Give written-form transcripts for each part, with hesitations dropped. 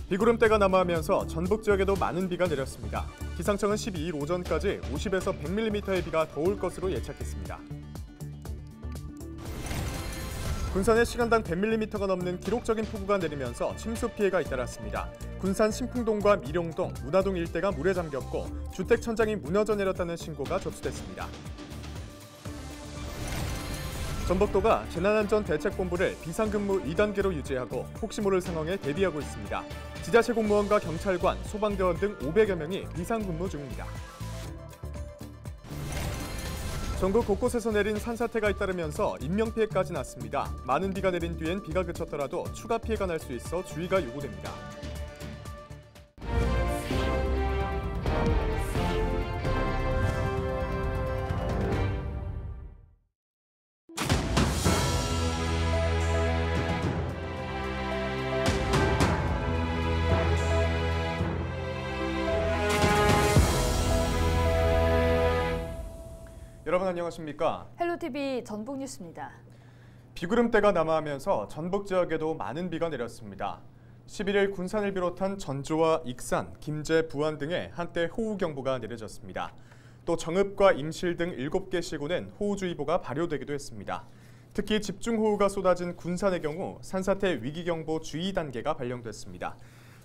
비구름대가 남하하면서 전북 지역에도 많은 비가 내렸습니다. 기상청은 12일 오전까지 50에서 100mm의 비가 더 올 것으로 예측했습니다. 군산에 시간당 100mm가 넘는 기록적인 폭우가 내리면서 침수 피해가 잇따랐습니다. 군산 신풍동과 미룡동, 문화동 일대가 물에 잠겼고 주택 천장이 무너져 내렸다는 신고가 접수됐습니다. 전북도가 재난안전대책본부를 비상근무 2단계로 유지하고 혹시 모를 상황에 대비하고 있습니다. 지자체 공무원과 경찰관, 소방대원 등 500여 명이 비상근무 중입니다. 전국 곳곳에서 내린 산사태가 잇따르면서 인명피해까지 났습니다. 많은 비가 내린 뒤엔 비가 그쳤더라도 추가 피해가 날 수 있어 주의가 요구됩니다. 여러분 안녕하십니까? 헬로티비 전북뉴스입니다. 비구름대가 남하하면서 전북 지역에도 많은 비가 내렸습니다. 11일 군산을 비롯한 전주와 익산, 김제, 부안 등에 한때 호우경보가 내려졌습니다. 또 정읍과 임실 등 7개 시군엔 호우주의보가 발효되기도 했습니다. 특히 집중호우가 쏟아진 군산의 경우 산사태 위기경보 주의 단계가 발령됐습니다.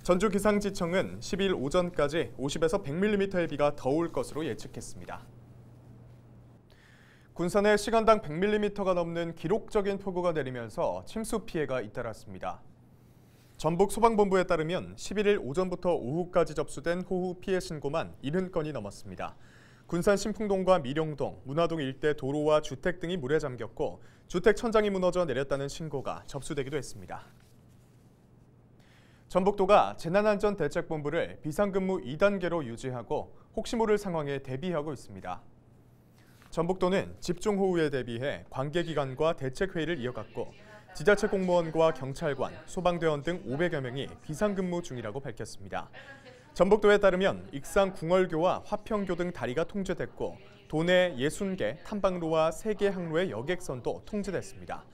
전주기상지청은 10일 오전까지 50에서 100mm의 비가 더 올 것으로 예측했습니다. 군산에 시간당 100mm가 넘는 기록적인 폭우가 내리면서 침수 피해가 잇따랐습니다. 전북 소방본부에 따르면 11일 오전부터 오후까지 접수된 호우 피해 신고만 70건이 넘었습니다. 군산 신풍동과 미룡동, 문화동 일대 도로와 주택 등이 물에 잠겼고 주택 천장이 무너져 내렸다는 신고가 접수되기도 했습니다. 전북도가 재난안전대책본부를 비상근무 2단계로 유지하고 혹시 모를 상황에 대비하고 있습니다. 전북도는 집중호우에 대비해 관계기관과 대책회의를 이어갔고 지자체 공무원과 경찰관, 소방대원 등 500여 명이 비상근무 중이라고 밝혔습니다. 전북도에 따르면 익산 궁얼교와 화평교 등 다리가 통제됐고 도내 60개 탐방로와 3개 항로의 여객선도 통제됐습니다.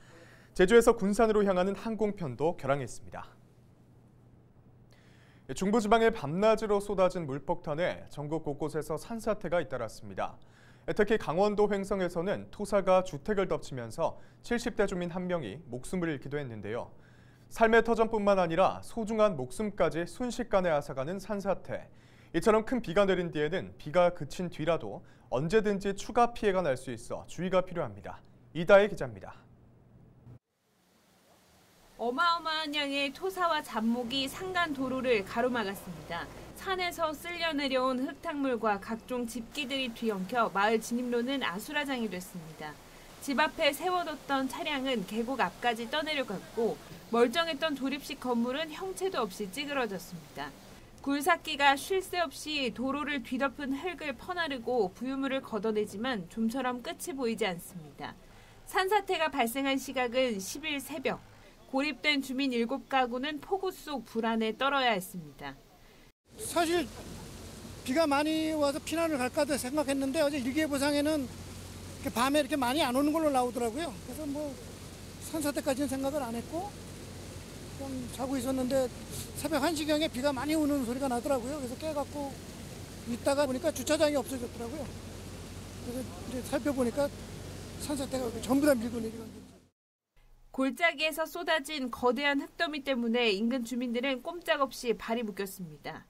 제주에서 군산으로 향하는 항공편도 결항했습니다. 중부지방의 밤낮으로 쏟아진 물폭탄에 전국 곳곳에서 산사태가 잇따랐습니다. 특히 강원도 횡성에서는 토사가 주택을 덮치면서 70대 주민 1명이 목숨을 잃기도 했는데요. 삶의 터전뿐만 아니라 소중한 목숨까지 순식간에 앗아가는 산사태. 이처럼 큰 비가 내린 뒤에는 비가 그친 뒤라도 언제든지 추가 피해가 날 수 있어 주의가 필요합니다. 이다혜 기자입니다. 어마어마한 양의 토사와 잡목이 산간 도로를 가로막았습니다. 산에서 쓸려 내려온 흙탕물과 각종 집기들이 뒤엉켜 마을 진입로는 아수라장이 됐습니다. 집 앞에 세워뒀던 차량은 계곡 앞까지 떠내려갔고 멀쩡했던 도립식 건물은 형체도 없이 찌그러졌습니다. 굴삭기가 쉴 새 없이 도로를 뒤덮은 흙을 퍼나르고 부유물을 걷어내지만 좀처럼 끝이 보이지 않습니다. 산사태가 발생한 시각은 10일 새벽. 고립된 주민 7가구는 폭우 속 불안에 떨어야 했습니다. 사실 비가 많이 와서 피난을 갈까 생각했는데 어제 일기예보상에는 밤에 이렇게 많이 안 오는 걸로 나오더라고요. 그래서 뭐 산사태까지는 생각을 안 했고 좀 자고 있었는데 새벽 1시경에 비가 많이 오는 소리가 나더라고요. 그래서 깨갖고 있다가 보니까 주차장이 없어졌더라고요. 그래서 이제 살펴보니까 산사태가 전부 다 밀고 내려간 거죠. 골짜기에서 쏟아진 거대한 흙더미 때문에 인근 주민들은 꼼짝없이 발이 묶였습니다.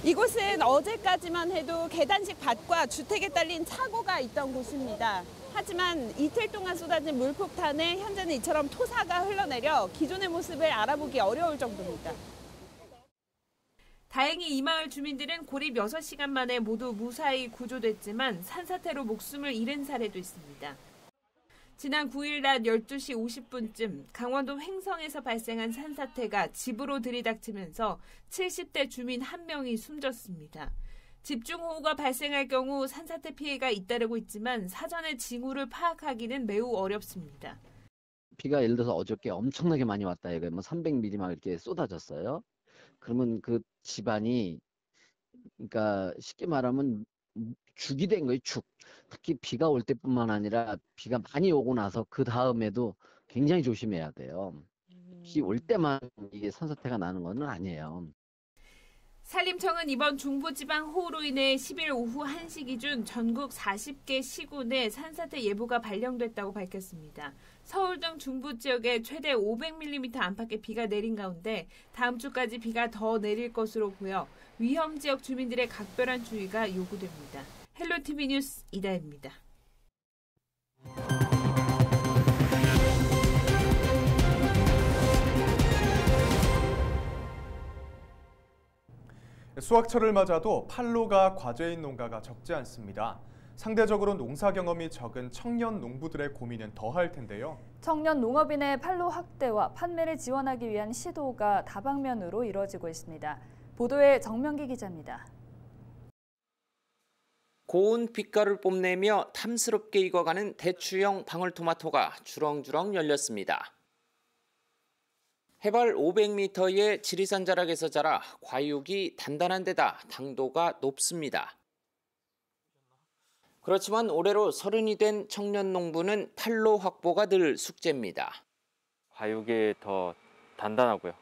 이곳은 어제까지만 해도 계단식 밭과 주택에 딸린 차고가 있던 곳입니다. 하지만 이틀 동안 쏟아진 물폭탄에 현재는 이처럼 토사가 흘러내려 기존의 모습을 알아보기 어려울 정도입니다. 다행히 이 마을 주민들은 고립 6시간 만에 모두 무사히 구조됐지만 산사태로 목숨을 잃은 사례도 있습니다. 지난 9일 낮 12시 50분쯤 강원도 횡성에서 발생한 산사태가 집으로 들이닥치면서 70대 주민 1명이 숨졌습니다. 집중호우가 발생할 경우 산사태 피해가 잇따르고 있지만 사전에 징후를 파악하기는 매우 어렵습니다. 비가 예를 들어서 어저께 엄청나게 많이 왔다 이거 뭐 300mm 막 이렇게 쏟아졌어요. 그러면 그 집안이 그러니까 쉽게 말하면 죽이 된 거예요, 죽. 특히 비가 올 때뿐만 아니라 비가 많이 오고 나서 그 다음에도 굉장히 조심해야 돼요. 비씨 올 때만 이게 산사태가 나는 건 아니에요. 산림청은 이번 중부지방호우로 인해 10일 오후 1시 기준 전국 40개 시구 내 산사태 예보가 발령됐다고 밝혔습니다. 서울 등 중부 지역에 최대 500mm 안팎의 비가 내린 가운데 다음 주까지 비가 더 내릴 것으로 보여 위험 지역 주민들의 각별한 주의가 요구됩니다. 헬로티비 뉴스 이다혜입니다. 수확철을 맞아도 판로가 과제인 농가가 적지 않습니다. 상대적으로 농사 경험이 적은 청년 농부들의 고민은 더할 텐데요. 청년 농업인의 판로 확대와 판매를 지원하기 위한 시도가 다방면으로 이루어지고 있습니다. 보도에 정명기 기자입니다. 고운 빛깔을 뽐내며 탐스럽게 익어가는 대추형 방울토마토가 주렁주렁 열렸습니다. 해발 500m의 지리산 자락에서 자라 과육이 단단한 데다 당도가 높습니다. 그렇지만 올해로 30이 된 청년 농부는 판로 확보가 늘 숙제입니다. 과육이 더 단단하고요.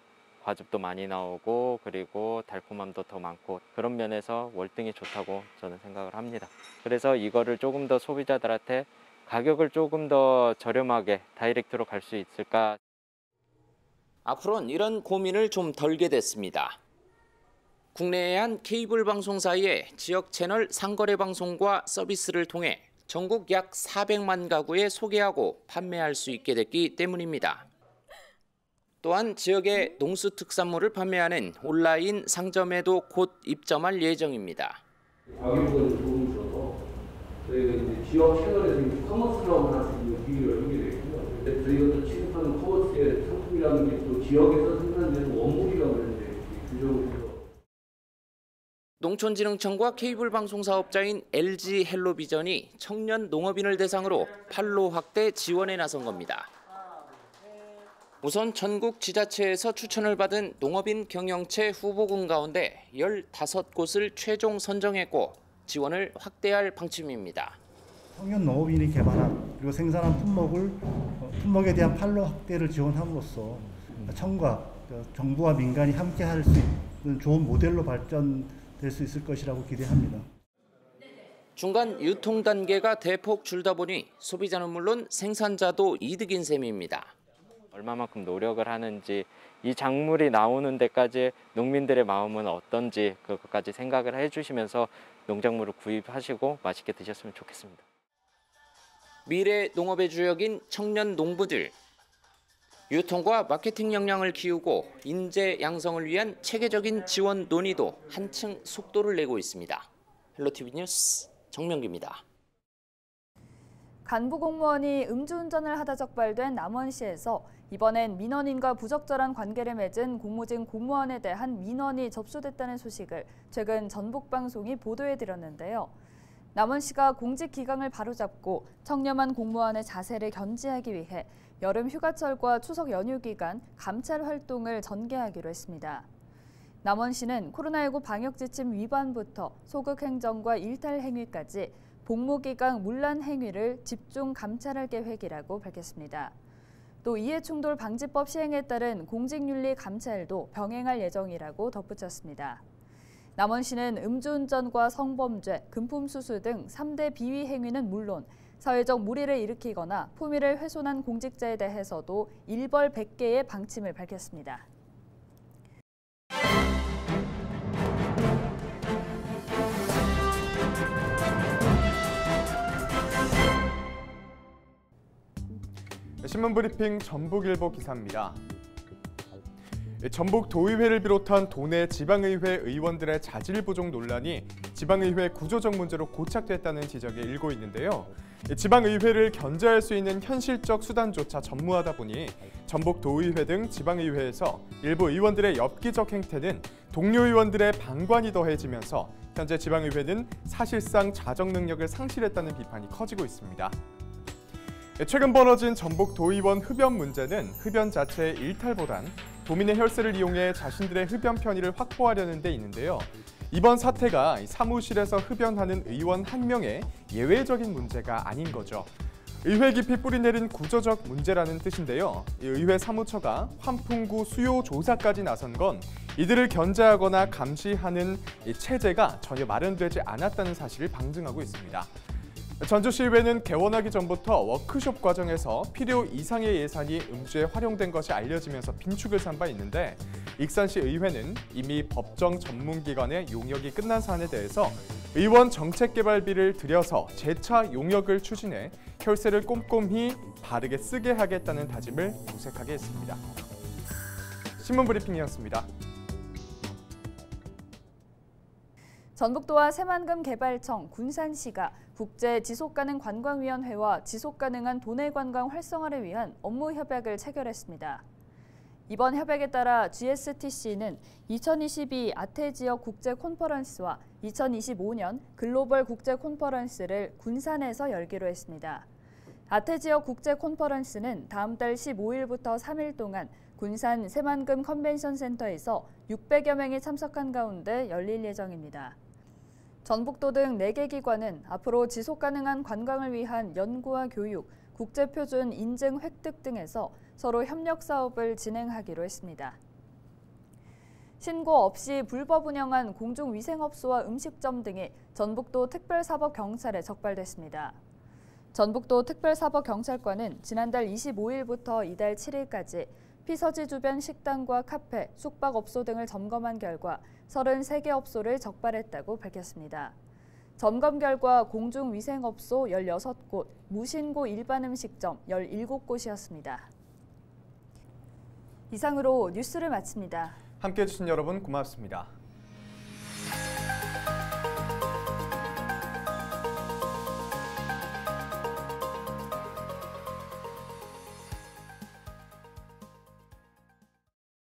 과즙도 많이 나오고 그리고 달콤함도 더 많고 그런 면에서 월등히 좋다고 저는 생각을 합니다. 그래서 이거를 조금 더 소비자들한테 가격을 조금 더 저렴하게 다이렉트로 갈 수 있을까. 앞으로는 이런 고민을 좀 덜게 됐습니다. 국내의 한 케이블 방송사의 지역 채널 상거래 방송과 서비스를 통해 전국 약 400만 가구에 소개하고 판매할 수 있게 됐기 때문입니다. 또한 지역의 농수특산물을 판매하는 온라인 상점에도 곧 입점할 예정입니다. 가격은 도움이 줘서 저희가 이제 지역 채널에서 커머스라고 하는 비교를 하게 되고요. 저희가 또 취급하는 커머스의 상품이라는 게 또 지역에서 생산되는 원물이라고 하는데 규정을 해서. 농촌진흥청과 케이블 방송 사업자인 LG 헬로비전이 청년 농업인을 대상으로 판로 확대 지원에 나선 겁니다. 우선 전국 지자체에서 추천을 받은 농업인 경영체 후보군 가운데 15곳을 최종 선정했고 지원을 확대할 방침입니다. 청년 농업인이 개발한 그리고 생산한 품목에 대한 판로 확대를 지원함으로써 청과 정부와 민간이 함께 할 수 있는 좋은 모델로 발전될 수 있을 것이라고 기대합니다. 중간 유통 단계가 대폭 줄다 보니 소비자는 물론 생산자도 이득인 셈입니다. 얼마만큼 노력을 하는지 이 작물이 나오는 데까지 농민들의 마음은 어떤지 그것까지 생각을 해주시면서 농작물을 구입하시고 맛있게 드셨으면 좋겠습니다. 미래 농업의 주역인 청년 농부들. 유통과 마케팅 역량을 키우고 인재 양성을 위한 체계적인 지원 논의도 한층 속도를 내고 있습니다. 헬로티비 뉴스 정명기입니다. 간부 공무원이 음주운전을 하다 적발된 남원시에서 이번엔 민원인과 부적절한 관계를 맺은 공무직 공무원에 대한 민원이 접수됐다는 소식을 최근 전북방송이 보도해드렸는데요. 남원시가 공직 기강을 바로잡고 청렴한 공무원의 자세를 견지하기 위해 여름 휴가철과 추석 연휴 기간 감찰 활동을 전개하기로 했습니다. 남원시는 코로나19 방역 지침 위반부터 소극 행정과 일탈 행위까지 복무기강 문란 행위를 집중 감찰할 계획이라고 밝혔습니다. 또 이해충돌 방지법 시행에 따른 공직윤리 감찰도 병행할 예정이라고 덧붙였습니다. 남원시는 음주운전과 성범죄, 금품수수 등 3대 비위 행위는 물론 사회적 물의를 일으키거나 품위를 훼손한 공직자에 대해서도 일벌 100개의 방침을 밝혔습니다. 신문브리핑 전북일보 기사입니다. 전북도의회를 비롯한 도내 지방의회 의원들의 자질 부족 논란이 지방의회 구조적 문제로 고착됐다는 지적이 일고 있는데요. 지방의회를 견제할 수 있는 현실적 수단조차 전무하다 보니 전북도의회 등 지방의회에서 일부 의원들의 엽기적 행태는 동료 의원들의 방관이 더해지면서 현재 지방의회는 사실상 자정 능력을 상실했다는 비판이 커지고 있습니다. 최근 벌어진 전북도의원 흡연 문제는 흡연 자체의 일탈보단 도민의 혈세를 이용해 자신들의 흡연 편의를 확보하려는 데 있는데요. 이번 사태가 사무실에서 흡연하는 의원 한 명의 예외적인 문제가 아닌 거죠. 의회 깊이 뿌리내린 구조적 문제라는 뜻인데요. 의회 사무처가 환풍구 수요 조사까지 나선 건 이들을 견제하거나 감시하는 체제가 전혀 마련되지 않았다는 사실을 방증하고 있습니다. 전주시의회는 개원하기 전부터 워크숍 과정에서 필요 이상의 예산이 음주에 활용된 것이 알려지면서 빈축을 산 바 있는데 익산시 의회는 이미 법정 전문기관의 용역이 끝난 사안에 대해서 의원 정책개발비를 들여서 재차 용역을 추진해 혈세를 꼼꼼히 바르게 쓰게 하겠다는 다짐을 모색하게 했습니다. 신문브리핑이었습니다. 전북도와 새만금개발청, 군산시가 국제지속가능관광위원회와 지속가능한 도내관광 활성화를 위한 업무 협약을 체결했습니다. 이번 협약에 따라 GSTC는 2022 아태지역 국제콘퍼런스와 2025년 글로벌 국제콘퍼런스를 군산에서 열기로 했습니다. 아태지역 국제콘퍼런스는 다음 달 15일부터 3일 동안 군산 새만금 컨벤션센터에서 600여 명이 참석한 가운데 열릴 예정입니다. 전북도 등 4개 기관은 앞으로 지속가능한 관광을 위한 연구와 교육, 국제표준 인증 획득 등에서 서로 협력 사업을 진행하기로 했습니다. 신고 없이 불법 운영한 공중위생업소와 음식점 등이 전북도 특별사법경찰에 적발됐습니다. 전북도 특별사법경찰관은 지난달 25일부터 이달 7일까지 피서지 주변 식당과 카페, 숙박업소 등을 점검한 결과 33개 업소를 적발했다고 밝혔습니다. 점검 결과 공중위생업소 16곳, 무신고 일반 음식점 17곳이었습니다. 이상으로 뉴스를 마칩니다. 함께해 주신 여러분 고맙습니다.